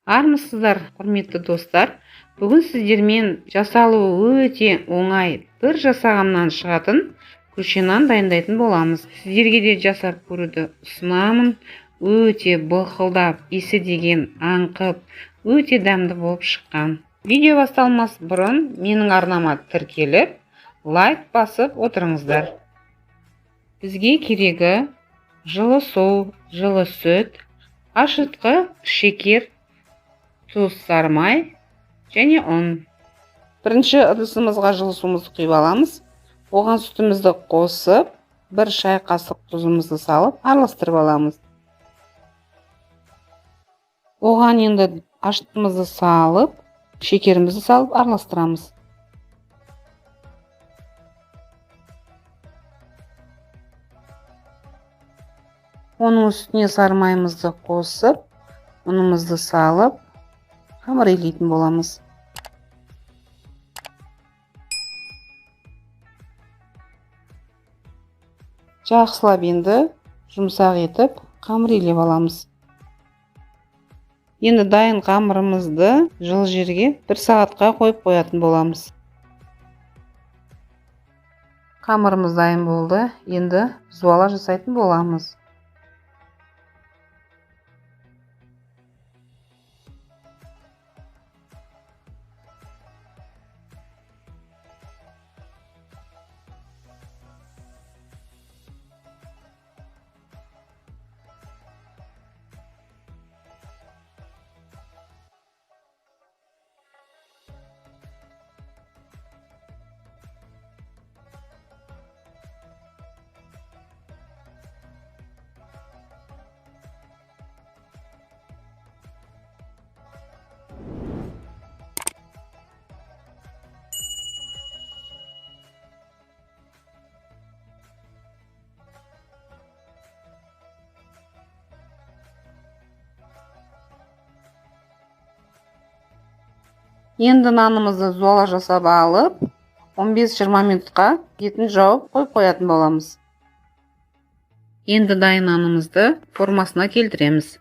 Армысыздар, құрметті достар. Бүгін сіздермен жасалуы өте оңай бір жасағаннан шығатын күлше нан дайындайтын боламыз. Сіздерге де жасап көруді ұсынамын. Өте былқылдап, исі деген аңқып, өте дәмді болып шыққан. Видео басталмас бұрын менің арнама тіркеліп, лайк басып отырыңыздар. Бізге керегі жылы су, жылы сүт, ашытқы, шекер, тұз, сармай және ұн. Бірінші ыдысымызға жылы суымызды құйып аламыз. Оған сүтімізді қосып, 1 шай қасық тұзымызды салып, араластырып аламыз. Оған енді ашытқымызды салып, шекерімізді салып араластырамыз. Оның үстіне сармайымызды қосып, ұнымызды салып, қамыр илейтін боламыз. Жақсылап енді жұмсақ етіп қамыр илеп аламыз. Енді дайын қамырымызды жылы жерге 1 сағатқа қойып қоятын боламыз. Қамырымыз дайын болды. Енді зуала жасайтын боламыз. Енді нанымызды зуала жасап алып, 15-20 минутқа бетін жауып қойып қоятын боламыз. Енді дайын нанымызды формасына келтіреміз.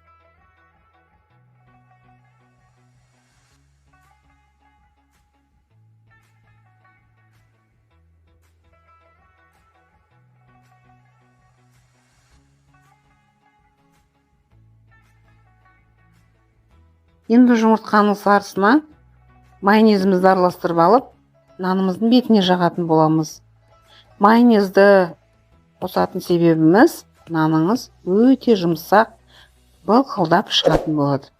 Енді жұмыртқаның сарысына майонезімізді араластырып алып, нанымыздың бетіне жағатын боламыз. Майонезді қосатын себебіміз наныңыз өте жұмсақ, былқылдап шығатын болады.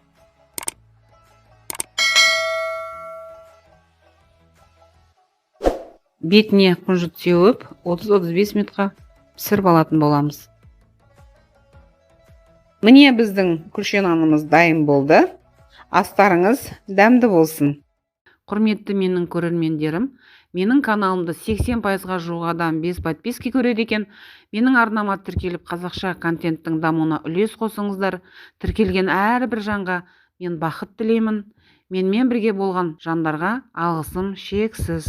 Бетіне күнжіт сеуіп, 30-35 минутқа пісіріп алатын боламыз. Міне біздің күлше нанымыз дайын болды. Астарыңыз дәмді болсын. Құрметті менің көрермендерім, менің каналымды 80%-ға жуық адам без подписки көреді екен. Менің арнама тіркеліп қазақша контенттің дамуына үлес қосыңыздар. Тіркелген әрбір жанға мен бақыт тілеймін. Менімен бірге болған жандарға алғысым шексіз.